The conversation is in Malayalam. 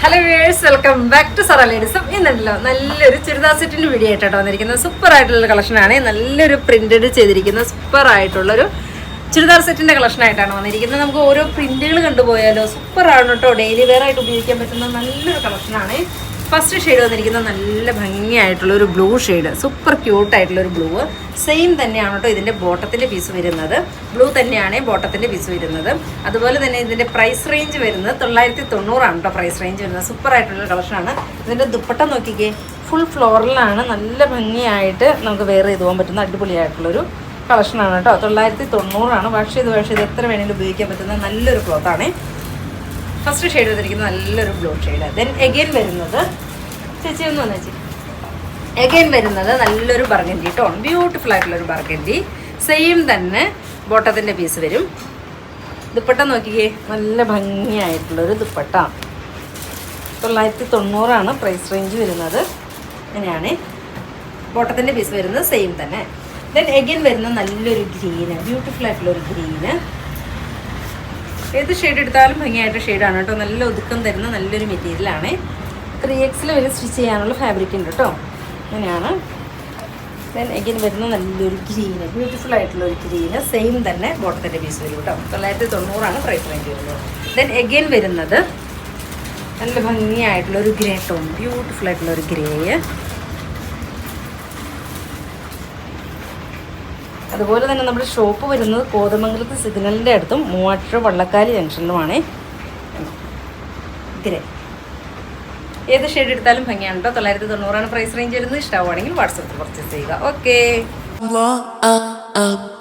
Hello viewers, welcome back to സറ ലേഡീസും. ഇന്നല്ലോ നല്ലൊരു ചുരിദാർ സെറ്റിൻ്റെ വീഡിയോ ആയിട്ടാണ് വന്നിരിക്കുന്നത്. സൂപ്പർ ആയിട്ടുള്ള കളക്ഷനാണ്. നല്ലൊരു പ്രിന്റഡ് ചെയ്തിരിക്കുന്ന സൂപ്പർ ആയിട്ടുള്ളൊരു ചുരിദാർ സെറ്റിൻ്റെ കളക്ഷനായിട്ടാണ് വന്നിരിക്കുന്നത്. നമുക്ക് ഓരോ പ്രിന്റുകൾ കണ്ടുപോയാലോ. സൂപ്പറാണ് കേട്ടോ. ഡെയിലി വെയർ ആയിട്ട് ഉപയോഗിക്കാൻ പറ്റുന്ന നല്ലൊരു കളക്ഷനാണ്. ഫസ്റ്റ് ഷെയ്ഡ് വന്നിരിക്കുന്ന നല്ല ഭംഗിയായിട്ടുള്ള ഒരു ബ്ലൂ ഷെയ്ഡ്, സൂപ്പർ ക്യൂട്ടായിട്ടുള്ളൊരു ബ്ലൂ. സെയിം തന്നെയാണ് കേട്ടോ ഇതിൻ്റെ ബോട്ടത്തിൻ്റെ പീസ് വരുന്നത്. ബ്ലൂ തന്നെയാണ് ബോട്ടത്തിൻ്റെ പീസ് വരുന്നത്. അതുപോലെ തന്നെ ഇതിൻ്റെ പ്രൈസ് റേഞ്ച് വരുന്നത് 990 കേട്ടോ പ്രൈസ് റേഞ്ച് വരുന്നത്. സൂപ്പറായിട്ടുള്ള കളക്ഷനാണ്. ഇതിൻ്റെ ദുപ്പട്ട നോക്കിക്കേ, ഫുൾ ഫ്ലോറലാണ്. നല്ല ഭംഗിയായിട്ട് നമുക്ക് വെയർ ചെയ്ത് പോകാൻ പറ്റുന്ന അടിപൊളിയായിട്ടുള്ളൊരു കളക്ഷനാണ് കേട്ടോ. 990 വാഷ് ചെയ്ത് എത്ര വേണമെങ്കിലും ഉപയോഗിക്കാൻ പറ്റുന്ന നല്ലൊരു ക്ലോത്താണ്. ഫസ്റ്റ് ഷെയ്ഡ് വന്നിരിക്കുന്നത് നല്ലൊരു ബ്ലൂ ഷെയ്ഡ്. ദെൻ എഗെയിൻ വരുന്നത് ചേച്ചി ഒന്ന് വന്നേ ചേച്ചി. എഗെയിൻ വരുന്നത് നല്ലൊരു ബർഗൻഡി ടോൺ, ബ്യൂട്ടിഫുൾ ആയിട്ടുള്ളൊരു ബർഗൻഡി. സെയിം തന്നെ ബോട്ടത്തിൻ്റെ പീസ് വരും. ദുപ്പട്ട നോക്കിക്കേ, നല്ല ഭംഗിയായിട്ടുള്ളൊരു ദുപ്പട്ട. 990 പ്രൈസ് റേഞ്ച് വരുന്നത്. അങ്ങനെയാണ് ബോട്ടത്തിൻ്റെ പീസ് വരുന്നത്. സെയിം തന്നെ. ദെൻ എഗെയിൻ വരുന്ന നല്ലൊരു ഗ്രീന്, ബ്യൂട്ടിഫുൾ ആയിട്ടുള്ളൊരു ഗ്രീന്. ഏത് ഷെയ്ഡ് എടുത്താലും ഭംഗിയായിട്ട് ഷെയ്ഡാണ് കേട്ടോ. നല്ല ഒതുക്കം തരുന്ന നല്ലൊരു മെറ്റീരിയലാണ്. 3X വരെ സ്റ്റിച്ച് ചെയ്യാനുള്ള ഫാബ്രിക് ഉണ്ട് കേട്ടോ. അങ്ങനെയാണ്. ദെൻ എഗെയിൻ വരുന്ന നല്ലൊരു ഗ്രീന്, ബ്യൂട്ടിഫുൾ ആയിട്ടുള്ളൊരു ഗ്രീന്. സെയിം തന്നെ ബോട്ടത്തിൻ്റെ പീസ് വരും കേട്ടോ. 990 പ്രൈസ് റേഞ്ച് വരുന്നത്. ദെൻ എഗെയിൻ വരുന്നത് നല്ല ഭംഗിയായിട്ടുള്ളൊരു ഗ്രേ ടോൺ, ബ്യൂട്ടിഫുൾ ആയിട്ടുള്ളൊരു ഗ്രേ. അതുപോലെ തന്നെ നമ്മുടെ ഷോപ്പ് വരുന്നത് കോതമംഗലത്ത് സിഗ്നലിൻ്റെ അടുത്തും മൂവാറ്റുപുഴ വള്ളക്കാലി ജംഗ്ഷനിലുമാണ്. ഗ്രേ ഏത് ഷെയ്ഡ് എടുത്താലും ഭംഗിയാണ് കേട്ടോ. 990 പ്രൈസ് റേഞ്ച് വരുന്നത്. ഇഷ്ടമാവുകയാണെങ്കിൽ വാട്സപ്പിൽ പർച്ചേസ് ചെയ്യുക. ഓക്കെ.